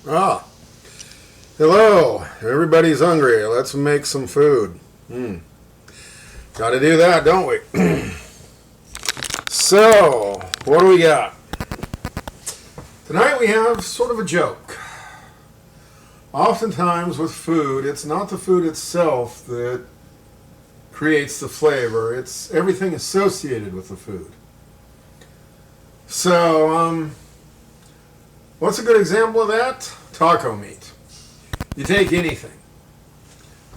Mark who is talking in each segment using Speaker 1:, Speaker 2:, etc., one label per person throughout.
Speaker 1: Ah, hello. Everybody's hungry. Let's make some food. Got to do that, don't we? So, what do we got? Tonight we have sort of a joke. Oftentimes with food, it's not the food itself that creates the flavor. It's everything associated with the food. So, what's a good example of that? Taco meat. You take anything,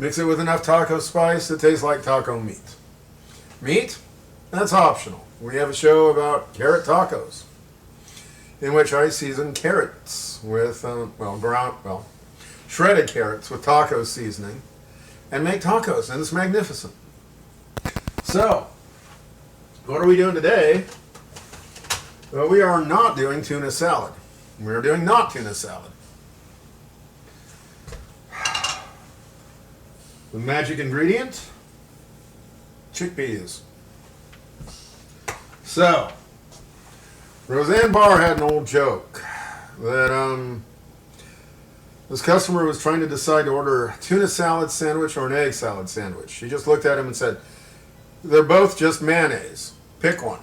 Speaker 1: mix it with enough taco spice, it tastes like taco meat. Meat? That's optional. We have a show about carrot tacos, in which I season carrots with, shredded carrots with taco seasoning, and make tacos, and it's magnificent. So, what are we doing today? Well, we are not doing tuna salad. We are doing not tuna salad. The magic ingredient? Chickpeas. So, Roseanne Barr had an old joke that this customer was trying to decide to order a tuna salad sandwich or an egg salad sandwich. She just looked at him and said, "They're both just mayonnaise. Pick one."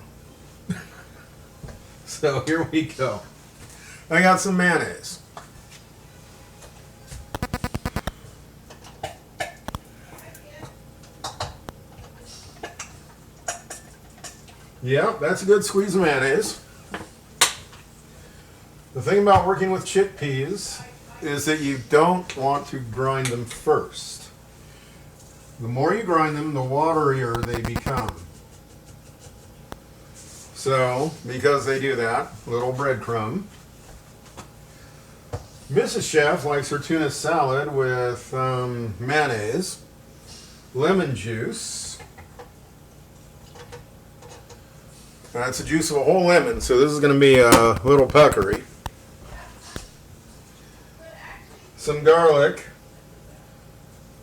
Speaker 1: So here we go. I got some mayonnaise. Yeah, that's a good squeeze of mayonnaise. The thing about working with chickpeas is that you don't want to grind them first. The more you grind them, the waterier they become. So, because they do that, little breadcrumb. Mrs. Chef likes her tuna salad with mayonnaise, lemon juice. That's the juice of a whole lemon, so this is going to be a little puckery. Some garlic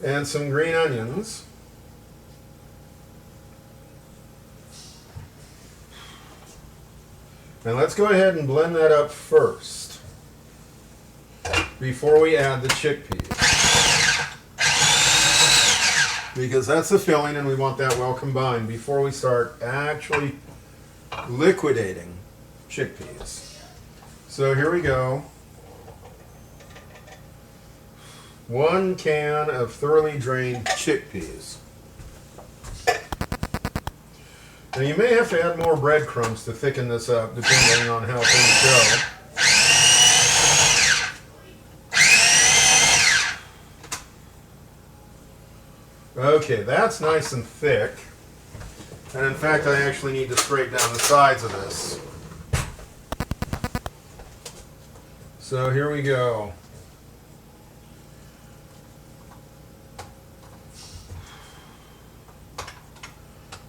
Speaker 1: and some green onions. And let's go ahead and blend that up first before we add the chickpeas, because that's the filling and we want that well combined before we start actually liquidating chickpeas. So here we go. 1 can of thoroughly drained chickpeas. Now you may have to add more breadcrumbs to thicken this up depending on how things go. Okay, that's nice and thick. And in fact, I actually need to scrape down the sides of this. So here we go.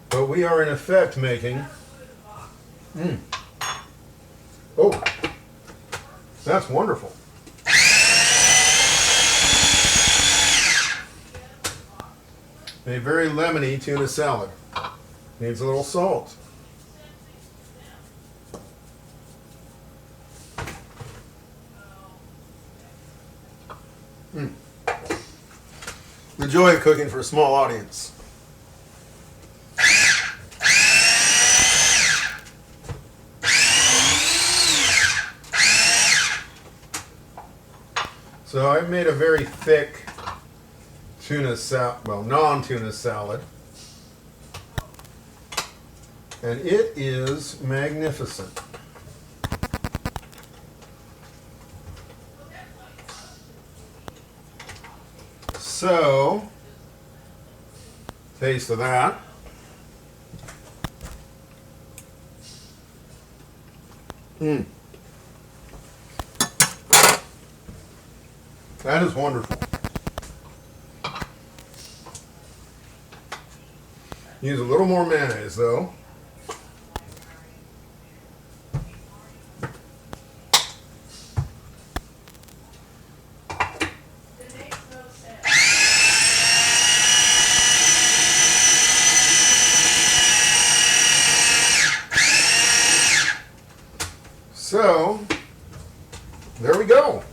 Speaker 1: But we are in effect making... Oh, that's wonderful. A very lemony tuna salad. Needs a little salt. The joy of cooking for a small audience. So I've made a very thick non-tuna salad. And it is magnificent. So, taste of that. That is wonderful. Use a little more mayonnaise though. So, there we go.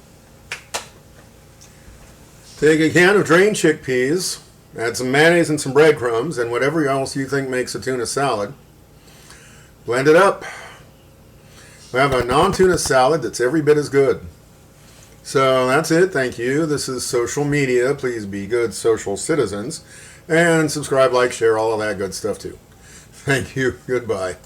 Speaker 1: Take a can of drained chickpeas, add some mayonnaise and some breadcrumbs, and whatever else you think makes a tuna salad. Blend it up. We have a non-tuna salad that's every bit as good. So that's it. Thank you. This is social media. Please be good social citizens. And subscribe, like, share, all of that good stuff too. Thank you. Goodbye.